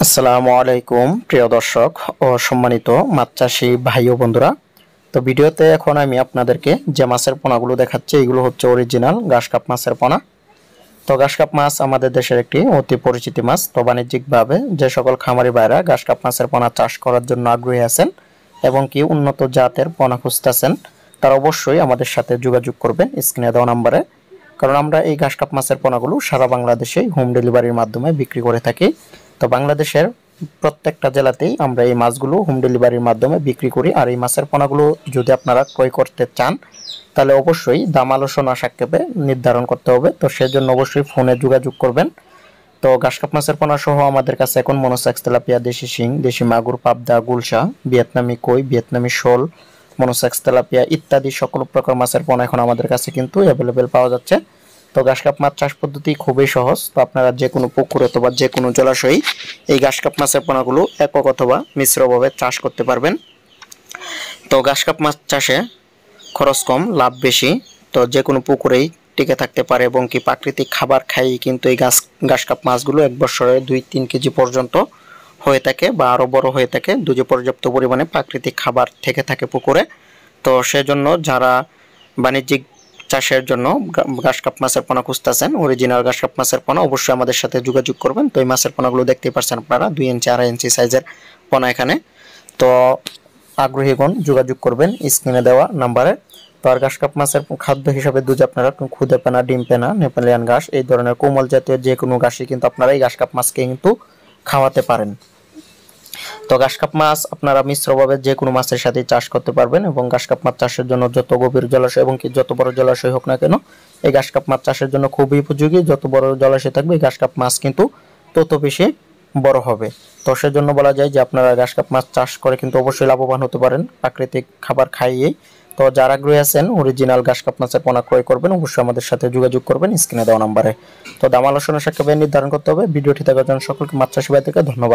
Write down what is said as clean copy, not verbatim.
আসসালামু আলাইকুম প্রিয় দর্শক ও সম্মানিত মাছ চাষী ভাই ও বন্ধুরা। তো ভিডিওতে এখন আমি আপনাদেরকে যে মাছের পোনাগুলো দেখাচ্ছি এগুলো হচ্ছে অরিজিনাল ঘাসকাপ মাছের পোনা। তো ঘাসকাপ মাছ আমাদের দেশের একটি অতি পরিচিত মাছ। তো বাণিজ্যিকভাবে যে সকল খামারি ভাইরা ঘাসকাপ মাছের পোনা চাষ করার জন্য আগ্রহী আছেন এবং কি উন্নত জাতের পোনা খুঁজতেছেন তারা অবশ্যই আমাদের সাথে যোগাযোগ করবেন স্ক্রিনে দেওয়া নম্বরে। কারণ আমরা এই ঘাসকাপ মাছের পোনাগুলো সারা বাংলাদেশে হোম ডেলিভারির মাধ্যমে বিক্রি করে থাকি। তো বাংলাদেশের প্রত্যেকটা জেলাতেই আমরা এই মাছগুলো হোম ডেলিভারির মাধ্যমে বিক্রি করি। আর এই মাছের পোনাগুলো যদি আপনারা ক্রয় করতে চান তাহলে অবশ্যই দাম আলোচনা সাপেক্ষে নির্ধারণ করতে হবে। তো সেজন্য অবশ্যই ফোনে যোগাযোগ করবেন। তো ঘাসকাপ মাছের পোনা সহ আমাদের কাছে এখন মনোসেক্স তেলাপিয়া, দেশি শিং, দেশি মাগুর, পাবদা, গুলশা, ভিয়েতনামি কই, ভিয়েতনামি শোল, মনোসেক্স তেলাপিয়া ইত্যাদি সকল প্রকার মাছের পোনা এখন আমাদের কাছে কিন্তু অ্যাভেলেবেল পাওয়া যাচ্ছে। তো ঘাসকাপ মাছ চাষ পদ্ধতি খুবই সহজ। তো আপনারা যে কোনো পুকুর অথবা যে কোনো জলাশয়ে এই ঘাসকাপ মাছের পোনাগুলো একক অথবা মিশ্রভাবে চাষ করতে পারবেন। তো ঘাসকাপ মাছ চাষে খরচ কম, লাভ বেশি। তো যে কোনো পুকুরেই টিকে থাকতে পারে এবং কি প্রাকৃতিক খাবার খাইয়ে কিন্তু এই ঘাসকাপ মাছগুলো এক বছরে 2-3 কেজি পর্যন্ত হয়ে থাকে বা আরও বড় হয়ে থাকে যদি পর্যাপ্ত পরিমাণে প্রাকৃতিক খাবার থেকে থাকে পুকুরে। তো সেজন্য যারা বাণিজ্যিক চাষের জন্য ঘাসকাপ মাছের পোনা খুঁজতেছেন, অরিজিনাল ঘাসকাপ মাছের পোনা, অবশ্যই আমাদের সাথে যোগাযোগ করবেন। তো এই মাছের পোনাগুলো দেখতেই পাচ্ছেন আপনারা 2 ইঞ্চি 2.5 ইঞ্চি সাইজের পোনা এখানে। তো আগ্রহীগণ যোগাযোগ করবেন স্ক্রিনে দেওয়া নাম্বারে। তো আর ঘাসকাপ মাছের খাদ্য হিসাবে যদি আপনারা খুদে পেনা, ডিম পেনা, নেপালিয়ান ঘাস এই ধরনের কোমল জাতীয় যে কোনো ঘাসই কিন্তু আপনারা এই ঘাসকাপ মাছকে কিন্তু খাওয়াতে পারেন। তো ঘাসকাপ মাছ আপনারা মিশ্রভাবে যে কোনো মাছের সাথে চাষ করতে পারবেন এবং ঘাসকাপ মাছ চাষের জন্য যত গভীর জলাশয় এবং কি যত বড় জলাশয় হোক না কেন এই ঘাসকাপ মাছ চাষের জন্য খুবই উপযোগী। যত বড় জলাশয় থাকবে এই ঘাসকাপ মাছ কিন্তু তত বেশি বড় হবে। তো সেজন্য বলা যায় যে আপনারা ঘাসকাপ মাছ চাষ করে কিন্তু অবশ্যই লাভবান হতে পারেন প্রাকৃতিক খাবার খাইয়ে। তো যারা আগ্রহী আছেন অরিজিনাল ঘাসকাপ মাছের পোনা ক্রয় করবেন অবশ্যই আমাদের সাথে যোগাযোগ করবেন স্ক্রিনে দেওয়া নম্বরে। তো দাম আলোচনা সাপেক্ষে নির্ধারণ করতে হবে। ভিডিওটি দেখার জন্য সকলকে মাছ চাষি ভাই থেকে ধন্যবাদ।